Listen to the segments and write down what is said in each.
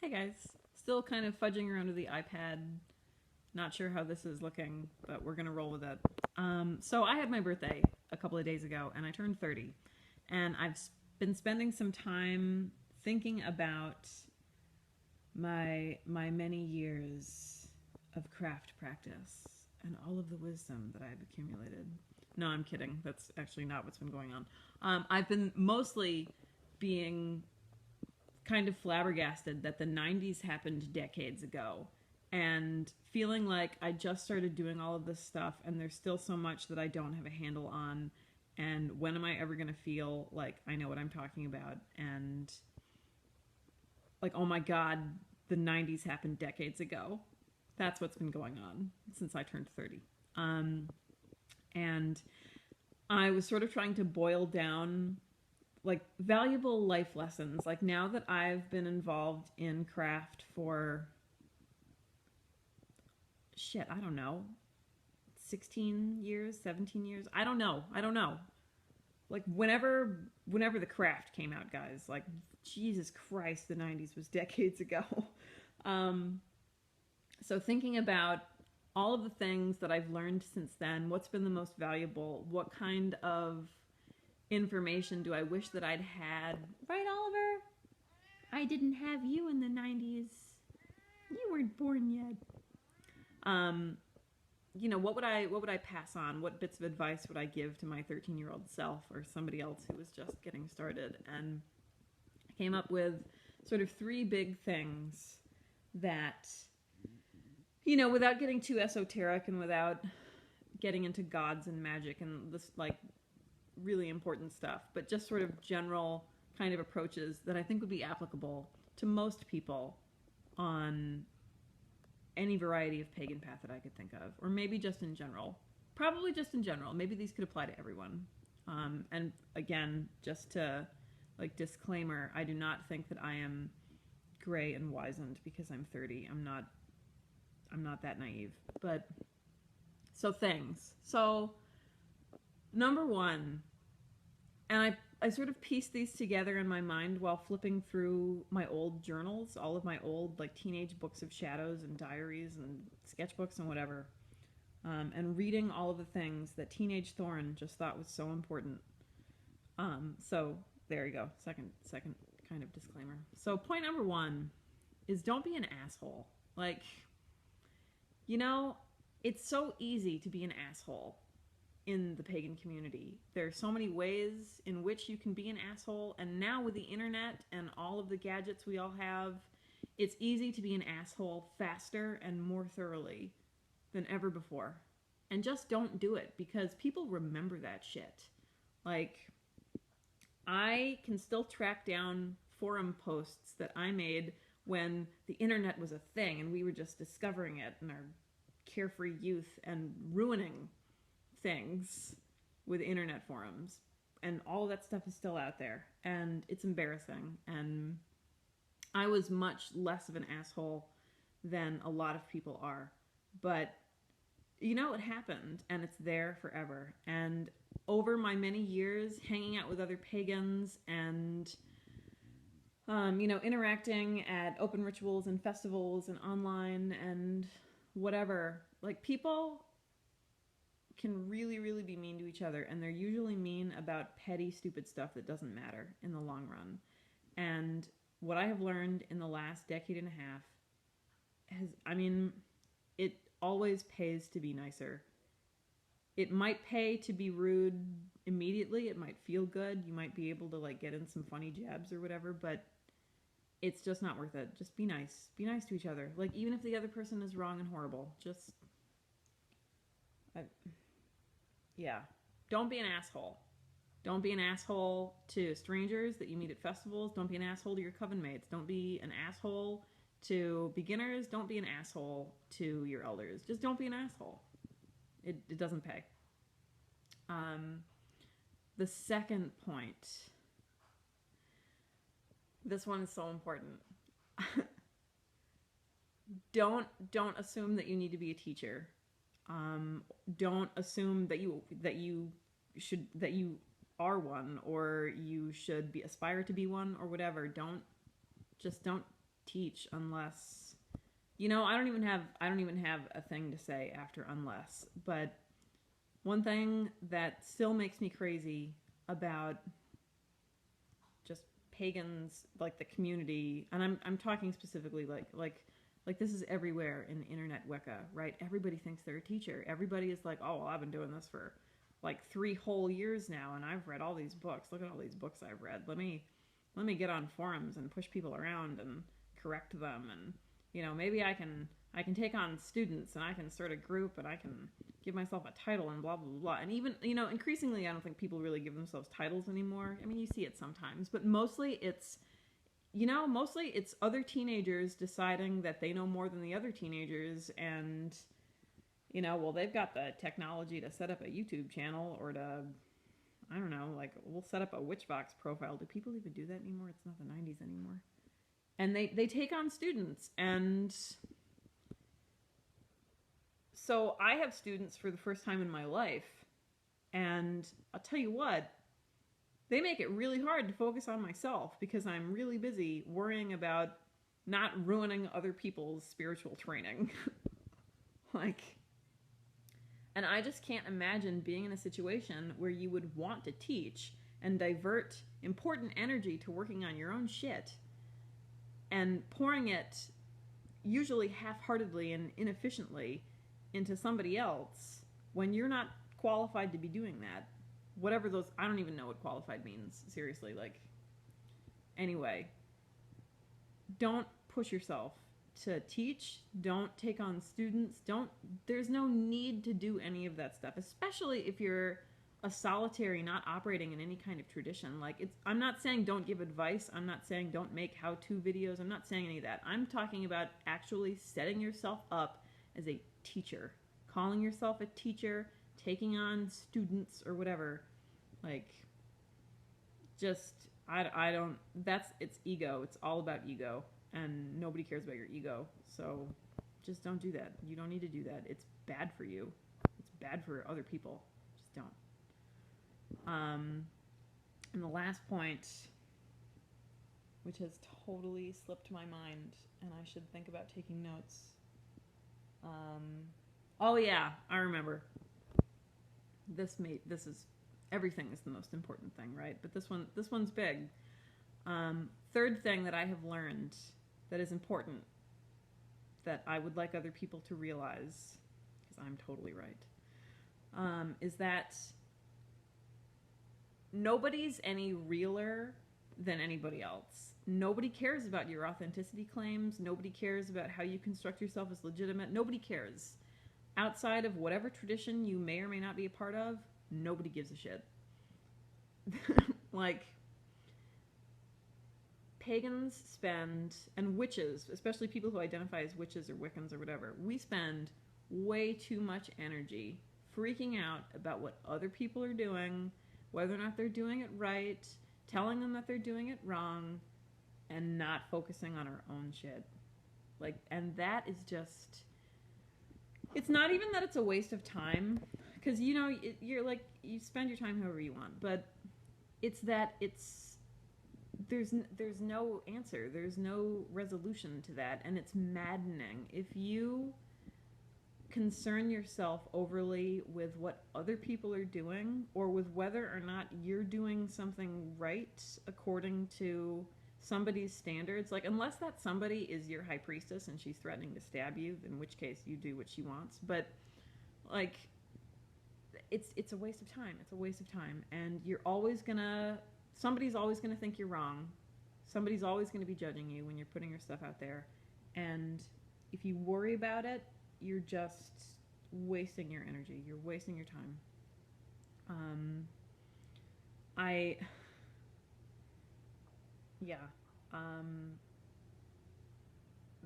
Hey guys, still kind of fudging around with the iPad. Not sure how this is looking, but we're gonna roll with it. So I had my birthday a couple of days ago, and I turned 30, and I've been spending some time thinking about my many years of craft practice and all of the wisdom that I've accumulated. No, I'm kidding. That's actually not what's been going on. I've been mostly being kind of flabbergasted that the 90s happened decades ago and feeling like I just started doing all of this stuff and there's still so much that I don't have a handle on. And when am I ever going to feel like I know what I'm talking about? And like, oh my God, the 90s happened decades ago. That's what's been going on since I turned 30. And I was sort of trying to boil down like valuable life lessons. Like now that I've been involved in craft for shit, I don't know, 16 years, 17 years. I don't know. Like whenever the craft came out, guys, like Jesus Christ, the 90s was decades ago. Um so thinking about all of the things that I've learned since then, what's been the most valuable? What kind of information do I wish that I'd had? Right, Oliver? I didn't have you in the 90s. You weren't born yet. Um, what would I pass on? What bits of advice would I give to my 13-year-old self or somebody else who was just getting started? And I came up with sort of three big things that, without getting too esoteric and without getting into gods and magic and this like really important stuff, but just sort of general kind of approaches that I think would be applicable to most people on any variety of pagan path that I could think of, or maybe just in general. Probably just in general. Maybe these could apply to everyone. And again, just to like disclaimer, I do not think that I am gray and wizened because I'm 30. I'm not that naive. But so things. So number one, and I sort of pieced these together in my mind while flipping through my old journals, all of my old like teenage books of shadows and diaries and sketchbooks and whatever, and reading all of the things that teenage Thorn just thought was so important. So there you go. Second kind of disclaimer. So point number one is don't be an asshole. Like, it's so easy to be an asshole in the pagan community. There are so many ways in which you can be an asshole, and now with the internet and all of the gadgets we all have, it's easy to be an asshole faster and more thoroughly than ever before. And just don't do it, because people remember that shit. Like, I can still track down forum posts that I made when the internet was a thing and we were just discovering it in our carefree youth and ruining things with internet forums, and all that stuff is still out there and it's embarrassing. And I was much less of an asshole than a lot of people are, but it happened and it's there forever. And over my many years hanging out with other pagans and interacting at open rituals and festivals and online and whatever, like people can really, really be mean to each other, and they're usually mean about petty, stupid stuff that doesn't matter in the long run. And what I have learned in the last decade and a half it always pays to be nicer. It might pay to be rude immediately. It might feel good. You might be able to like get in some funny jabs or whatever, but it's just not worth it. Just be nice. Be nice to each other. Like, even if the other person is wrong and horrible, yeah. Don't be an asshole. Don't be an asshole to strangers that you meet at festivals. Don't be an asshole to your coven mates. Don't be an asshole to beginners. Don't be an asshole to your elders. Just don't be an asshole. It doesn't pay. The second point. This one is so important. Don't assume that you need to be a teacher. Don't assume that you are one, or you should aspire to be one, or whatever. Don't teach unless, I don't even have a thing to say after unless. But one thing that still makes me crazy about just pagans, like the community, and I'm talking specifically like this is everywhere in internet Wicca, right? Everybody thinks they're a teacher. Everybody is like, oh, well, I've been doing this for like 3 whole years now, and I've read all these books. Look at all these books I've read. Let me get on forums and push people around and correct them, and maybe I can take on students, and I can start a group, and I can give myself a title, and blah blah blah. And even increasingly, I don't think people really give themselves titles anymore. I mean, you see it sometimes, but mostly it's other teenagers deciding that they know more than the other teenagers, and well, they've got the technology to set up a YouTube channel, or to, I don't know, like, we'll set up a Witchbox profile. Do people even do that anymore? It's not the 90s anymore. And they take on students, and so I have students for the first time in my life, and I'll tell you what, they make it really hard to focus on myself because I'm really busy worrying about not ruining other people's spiritual training. And I just can't imagine being in a situation where you would want to teach and divert important energy to working on your own shit and pouring it, usually half-heartedly and inefficiently, into somebody else when you're not qualified to be doing that. Whatever those, I don't even know what qualified means, seriously. Anyway, don't push yourself to teach. Don't take on students. There's no need to do any of that stuff, especially if you're a solitary, not operating in any kind of tradition. I'm not saying don't give advice. I'm not saying don't make how-to videos. I'm not saying any of that. I'm talking about actually setting yourself up as a teacher, calling yourself a teacher, taking on students or whatever. It's ego. It's all about ego, and nobody cares about your ego. So just don't do that. You don't need to do that. It's bad for you. It's bad for other people. Just don't. And the last point, which has totally slipped my mind, and I should think about taking notes. Oh yeah, I remember. Everything is the most important thing, right? But this one's big. Third thing that I have learned that is important, that I would like other people to realize, because I'm totally right, is that nobody's any realer than anybody else. Nobody cares about your authenticity claims. Nobody cares about how you construct yourself as legitimate. Nobody cares. Outside of whatever tradition you may or may not be a part of, nobody gives a shit. Pagans spend, and witches, especially people who identify as witches or Wiccans or whatever, we spend way too much energy freaking out about what other people are doing, whether or not they're doing it right, telling them that they're doing it wrong, and not focusing on our own shit. And that is just, it's not even that it's a waste of time, because you're you spend your time however you want, but it's that there's no answer, there's no resolution to that, and it's maddening. If you concern yourself overly with what other people are doing, or with whether or not you're doing something right according to somebody's standards, unless that somebody is your high priestess and she's threatening to stab you, in which case you do what she wants. But it's a waste of time. It's a waste of time, and somebody's always gonna think you're wrong. Somebody's always gonna be judging you when you're putting your stuff out there, and if you worry about it, you're just wasting your energy. You're wasting your time.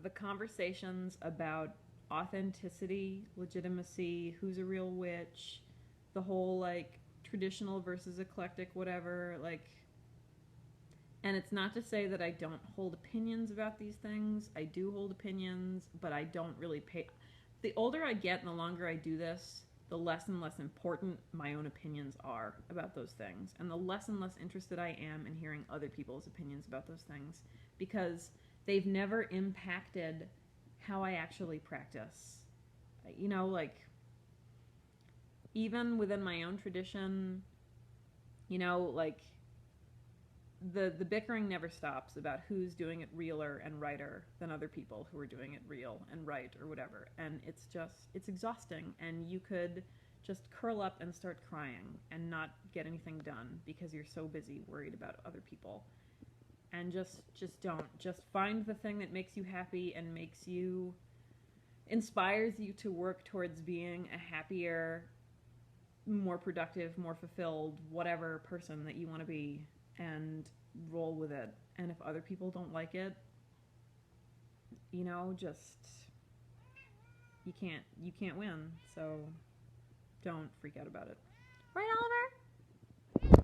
The conversations about authenticity, legitimacy, who's a real witch, the whole traditional versus eclectic, whatever, and it's not to say that I don't hold opinions about these things. I do hold opinions, but I don't really pay. The older I get and the longer I do this, the less and less important my own opinions are about those things, and the less and less interested I am in hearing other people's opinions about those things, because they've never impacted how I actually practice. You know, like, even within my own tradition, you know, like, the bickering never stops about who's doing it realer and righter than other people who are doing it real and right or whatever. And it's exhausting, and you could just curl up and start crying and not get anything done because you're so busy worried about other people. And just don't. Just find the thing that makes you happy and inspires you to work towards being a happier, more productive, more fulfilled, whatever person that you want to be, and roll with it. And if other people don't like it, you know, just, you can't win. So don't freak out about it. Right, Oliver?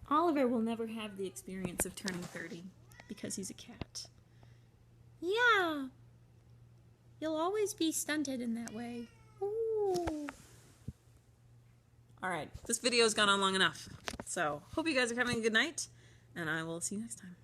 Oliver will never have the experience of turning 30 because he's a cat. Yeah. You'll always be stunted in that way. Ooh. Alright, this video's gone on long enough. So, hope you guys are having a good night, and I will see you next time.